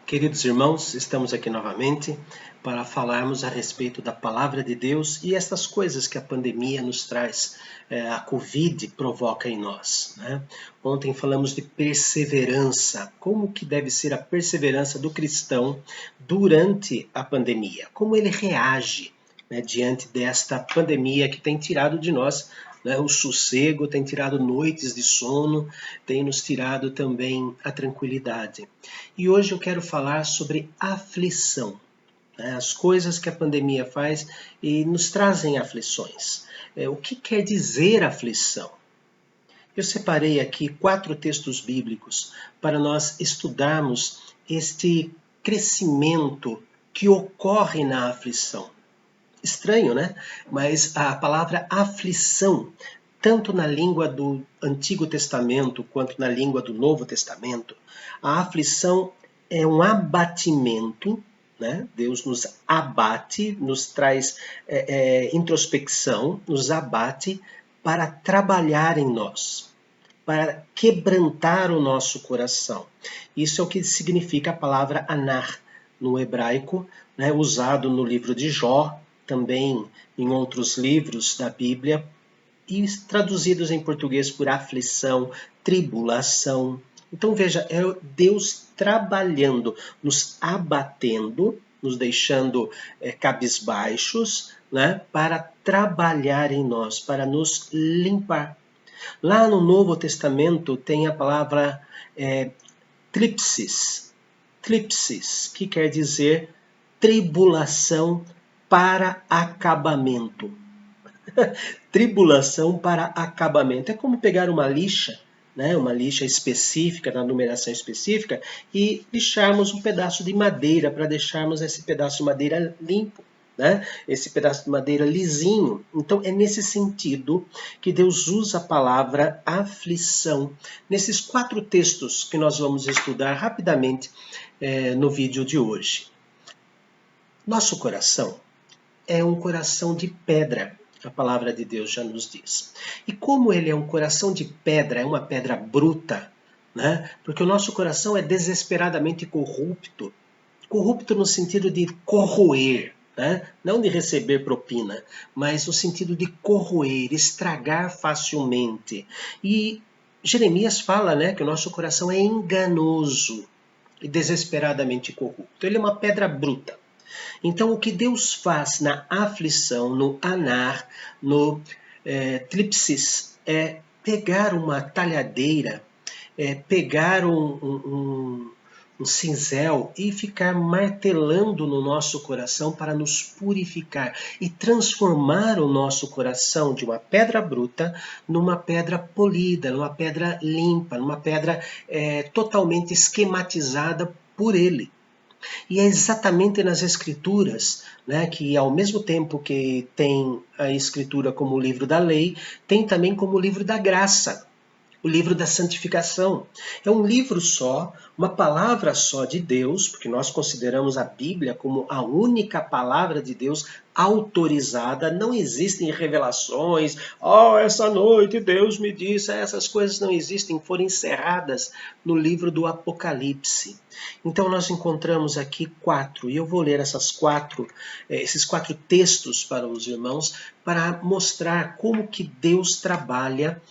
Queridos irmãos, estamos aqui novamente para falarmos a respeito da Palavra de Deus e estas coisas que a pandemia nos traz, a Covid provoca em nós, né? Ontem falamos de perseverança, como que deve ser a perseverança do cristão durante a pandemia, como ele reage, né, diante desta pandemia que tem tirado de nós, né, o sossego, tem tirado noites de sono, tem nos tirado também a tranquilidade. E hoje eu quero falar sobre aflição, né, as coisas que a pandemia faz e nos trazem aflições. O que quer dizer aflição? Eu separei aqui 4 textos bíblicos para nós estudarmos este crescimento que ocorre na aflição. Estranho, né? Mas a palavra aflição, tanto na língua do Antigo Testamento quanto na língua do Novo Testamento, a aflição é um abatimento, né? Deus nos abate, nos traz introspecção, nos abate para trabalhar em nós, para quebrantar o nosso coração. Isso é o que significa a palavra anar no hebraico, né? Usado no livro de Jó, também em outros livros da Bíblia, e traduzidos em português por aflição, tribulação. Então veja, é Deus trabalhando, nos abatendo, nos deixando cabisbaixos, né, para trabalhar em nós, para nos limpar. Lá no Novo Testamento tem a palavra tlipsis, que quer dizer tribulação para acabamento. Tribulação para acabamento. É como pegar uma lixa, né, uma lixa específica, na numeração específica, e lixarmos um pedaço de madeira para deixarmos esse pedaço de madeira limpo, né, esse pedaço de madeira lisinho. Então é nesse sentido que Deus usa a palavra aflição. Nesses 4 textos que nós vamos estudar rapidamente no vídeo de hoje. Nosso coração é um coração de pedra, a palavra de Deus já nos diz. E como ele é um coração de pedra, é uma pedra bruta, né? Porque o nosso coração é desesperadamente corrupto. Corrupto no sentido de corroer, né? Não de receber propina, mas no sentido de corroer, estragar facilmente. E Jeremias fala, né, que o nosso coração é enganoso e desesperadamente corrupto. Ele é uma pedra bruta. Então, o que Deus faz na aflição, no anar, no tlipsis, é pegar uma talhadeira, pegar um cinzel e ficar martelando no nosso coração para nos purificar e transformar o nosso coração de uma pedra bruta numa pedra polida, numa pedra limpa, numa pedra totalmente esquematizada por Ele. E é exatamente nas Escrituras, né, que ao mesmo tempo que tem a Escritura como o livro da lei, tem também como o livro da graça, o livro da santificação. É um livro só, uma palavra só de Deus, porque nós consideramos a Bíblia como a única palavra de Deus autorizada. Não existem revelações. Essa noite Deus me disse. Essas coisas não existem, foram encerradas no livro do Apocalipse. Então nós encontramos aqui 4, e eu vou ler esses 4 textos para os irmãos, para mostrar como que Deus trabalha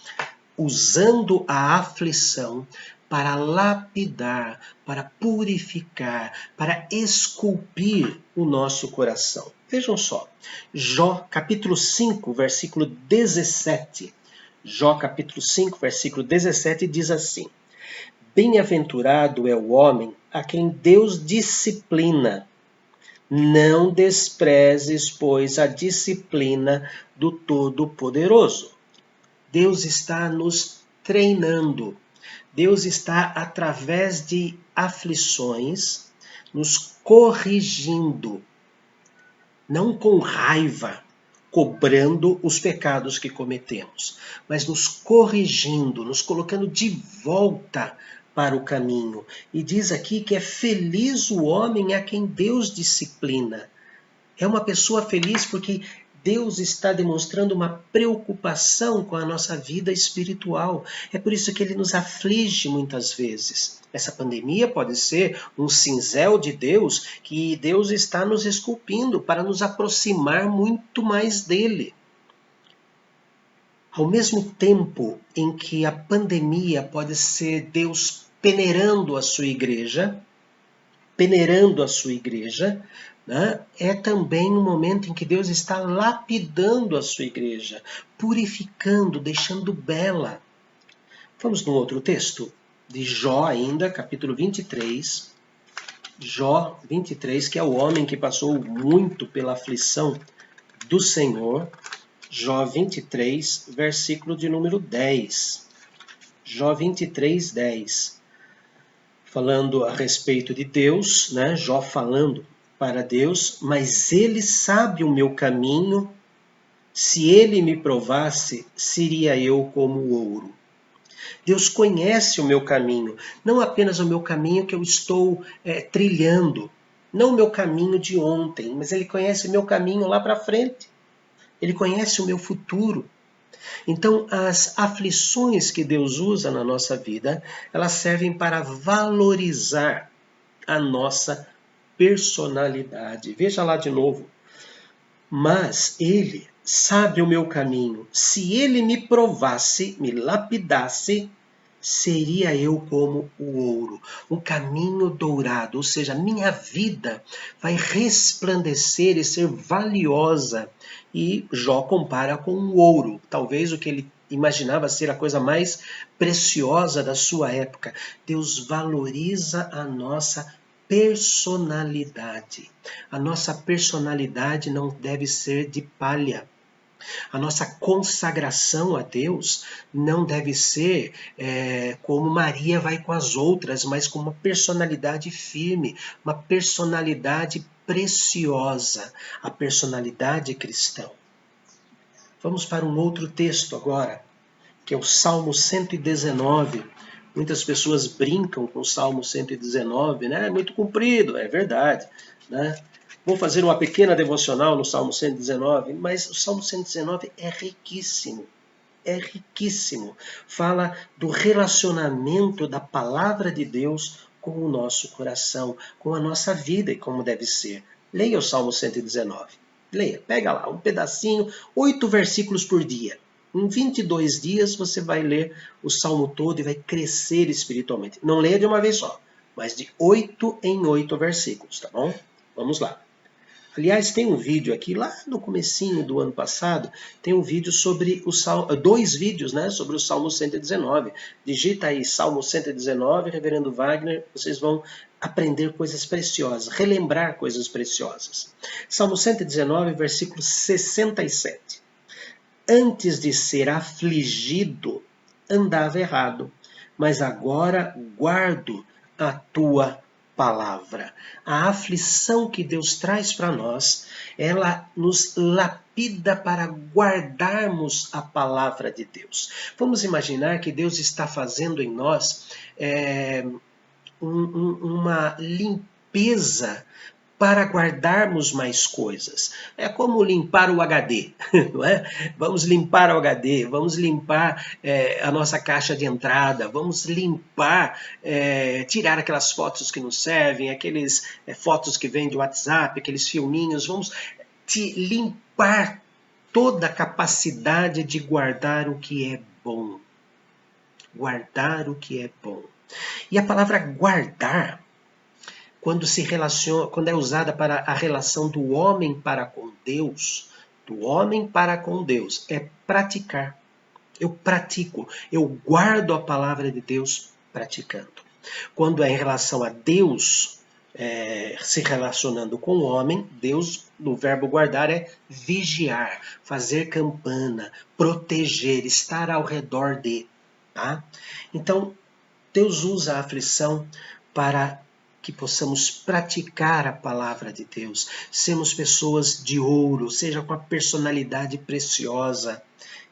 usando a aflição para lapidar, para purificar, para esculpir o nosso coração. Vejam só, Jó capítulo 5, versículo 17. Jó capítulo 5, versículo 17 diz assim: Bem-aventurado é o homem a quem Deus disciplina. Não desprezes, pois, a disciplina do Todo-Poderoso. Deus está nos treinando. Deus está, através de aflições, nos corrigindo. Não com raiva, cobrando os pecados que cometemos, mas nos corrigindo, nos colocando de volta para o caminho. E diz aqui que é feliz o homem a quem Deus disciplina. É uma pessoa feliz porque Deus está demonstrando uma preocupação com a nossa vida espiritual. É por isso que Ele nos aflige muitas vezes. Essa pandemia pode ser um cinzel de Deus, que Deus está nos esculpindo para nos aproximar muito mais dEle. Ao mesmo tempo em que a pandemia pode ser Deus peneirando a sua igreja, né? É também um momento em que Deus está lapidando a sua igreja, purificando, deixando bela. Vamos num outro texto, de Jó ainda, capítulo 23. Jó 23, que é o homem que passou muito pela aflição do Senhor. Jó 23, versículo de número 10. Jó 23, 10. Falando a respeito de Deus, né? Jó falando para Deus, mas Ele sabe o meu caminho, se Ele me provasse, seria eu como o ouro. Deus conhece o meu caminho, não apenas o meu caminho que eu estou trilhando, não o meu caminho de ontem, mas Ele conhece o meu caminho lá para frente. Ele conhece o meu futuro. Então, as aflições que Deus usa na nossa vida, elas servem para valorizar a nossa personalidade. Veja lá de novo. Mas Ele sabe o meu caminho. Se Ele me provasse, me lapidasse, seria eu como o ouro, um caminho dourado, ou seja, minha vida vai resplandecer e ser valiosa. E Jó compara com o ouro, talvez o que ele imaginava ser a coisa mais preciosa da sua época. Deus valoriza a nossa personalidade. A nossa personalidade não deve ser de palha. A nossa consagração a Deus não deve ser como Maria vai com as outras, mas com uma personalidade firme, uma personalidade preciosa, a personalidade cristã. Vamos para um outro texto agora, que é o Salmo 119. Muitas pessoas brincam com o Salmo 119, né? É muito comprido, é verdade, né? Vou fazer uma pequena devocional no Salmo 119, mas o Salmo 119 é riquíssimo. É riquíssimo. Fala do relacionamento da palavra de Deus com o nosso coração, com a nossa vida e como deve ser. Leia o Salmo 119. Leia, pega lá um pedacinho, 8 versículos por dia. Em 22 dias você vai ler o Salmo todo e vai crescer espiritualmente. Não leia de uma vez só, mas de 8 em 8 versículos, tá bom? Vamos lá. Aliás, tem um vídeo aqui, lá no comecinho do ano passado, tem um vídeo sobre o Salmo, 2 vídeos, né, sobre o Salmo 119. Digita aí Salmo 119, Reverendo Wagner, vocês vão aprender coisas preciosas, relembrar coisas preciosas. Salmo 119, versículo 67. Antes de ser afligido, andava errado, mas agora guardo a tua palavra. A aflição que Deus traz para nós, ela nos lapida para guardarmos a palavra de Deus. Vamos imaginar que Deus está fazendo em nós uma limpeza para guardarmos mais coisas. É como limpar o HD, não é? Vamos limpar o HD, vamos limpar a nossa caixa de entrada, vamos limpar, tirar aquelas fotos que não servem, aqueles fotos que vêm de WhatsApp, aqueles filminhos, vamos limpar toda a capacidade de guardar o que é bom. Guardar o que é bom. E a palavra guardar, quando é usada para a relação do homem para com Deus, é praticar. Eu pratico, eu guardo a palavra de Deus praticando. Quando é em relação a Deus, se relacionando com o homem, Deus, no verbo guardar, é vigiar, fazer campana, proteger, estar ao redor de. Tá? Então, Deus usa a aflição para que possamos praticar a palavra de Deus, sermos pessoas de ouro, seja com a personalidade preciosa.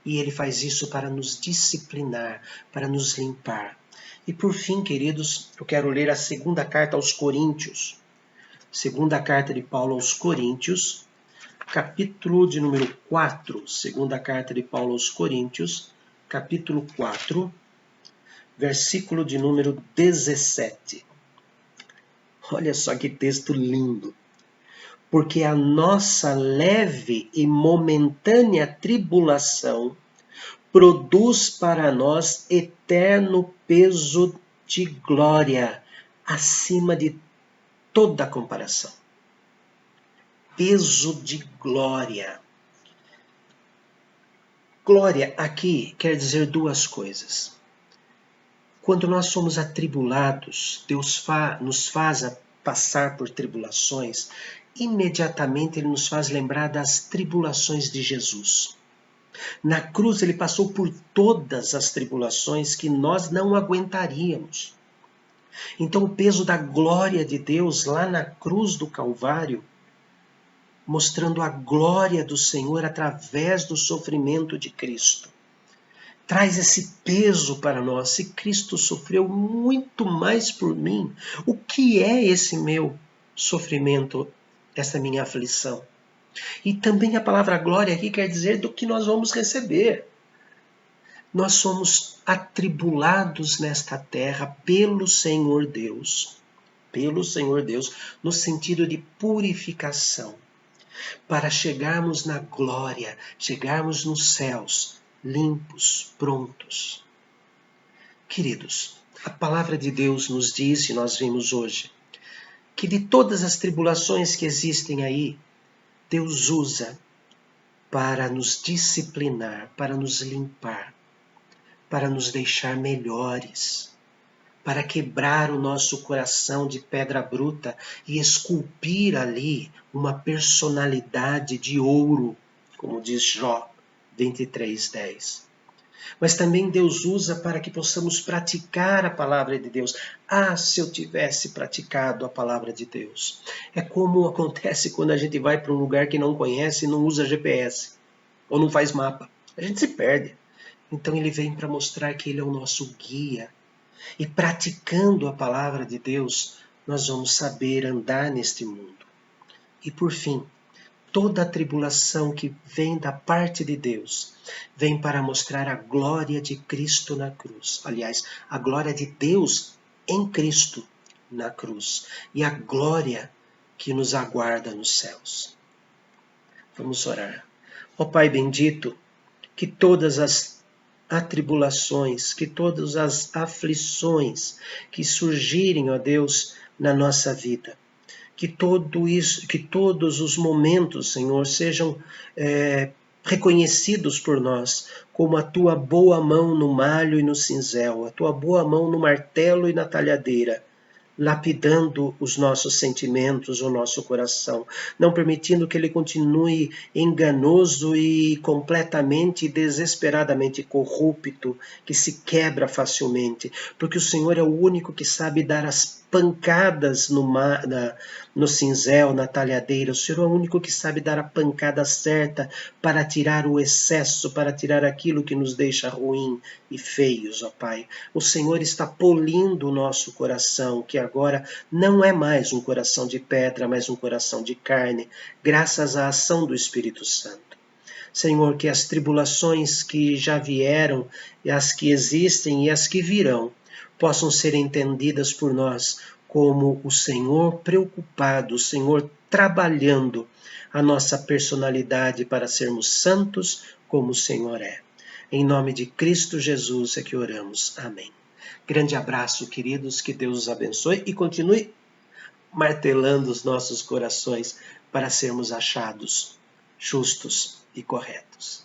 E Ele faz isso para nos disciplinar, para nos limpar. E por fim, queridos, eu quero ler a segunda carta aos Coríntios. Segunda carta de Paulo aos Coríntios, capítulo de número 4, segunda carta de Paulo aos Coríntios, capítulo 4, versículo de número 17. Olha só que texto lindo. Porque a nossa leve e momentânea tribulação produz para nós eterno peso de glória, acima de toda comparação. Peso de glória. Glória aqui quer dizer duas coisas. Quando nós somos atribulados, Deus nos faz passar por tribulações, imediatamente Ele nos faz lembrar das tribulações de Jesus. Na cruz Ele passou por todas as tribulações que nós não aguentaríamos. Então o peso da glória de Deus lá na cruz do Calvário, mostrando a glória do Senhor através do sofrimento de Cristo, traz esse peso para nós. Se Cristo sofreu muito mais por mim, o que é esse meu sofrimento, essa minha aflição? E também a palavra glória aqui quer dizer do que nós vamos receber. Nós somos atribulados nesta terra pelo Senhor Deus, no sentido de purificação, para chegarmos na glória, chegarmos nos céus, limpos, prontos. Queridos, a palavra de Deus nos diz, e nós vimos hoje, que de todas as tribulações que existem aí, Deus usa para nos disciplinar, para nos limpar, para nos deixar melhores, para quebrar o nosso coração de pedra bruta e esculpir ali uma personalidade de ouro, como diz Jó 23:10. Mas também Deus usa para que possamos praticar a palavra de Deus. Ah, se eu tivesse praticado a palavra de Deus. É como acontece quando a gente vai para um lugar que não conhece e não usa GPS, ou não faz mapa. A gente se perde. Então ele vem para mostrar que ele é o nosso guia. E praticando a palavra de Deus, nós vamos saber andar neste mundo. E por fim, toda a tribulação que vem da parte de Deus vem para mostrar a glória de Cristo na cruz. Aliás, a glória de Deus em Cristo na cruz. E a glória que nos aguarda nos céus. Vamos orar. Ó Pai bendito, que todas as atribulações, que todas as aflições que surgirem, ó Deus, na nossa vida, que todos os momentos, Senhor, sejam reconhecidos por nós como a Tua boa mão no malho e no cinzel, a Tua boa mão no martelo e na talhadeira, lapidando os nossos sentimentos, o nosso coração, não permitindo que ele continue enganoso e completamente, desesperadamente corrupto, que se quebra facilmente, porque o Senhor é o único que sabe dar as pancadas no cinzel, na talhadeira. O Senhor é o único que sabe dar a pancada certa para tirar o excesso, para tirar aquilo que nos deixa ruim e feios, ó Pai. O Senhor está polindo o nosso coração, que agora não é mais um coração de pedra, mas um coração de carne, graças à ação do Espírito Santo. Senhor, que as tribulações que já vieram, e as que existem e as que virão, possam ser entendidas por nós como o Senhor preocupado, o Senhor trabalhando a nossa personalidade para sermos santos como o Senhor é. Em nome de Cristo Jesus é que oramos. Amém. Grande abraço, queridos, que Deus os abençoe e continue martelando os nossos corações para sermos achados justos e corretos.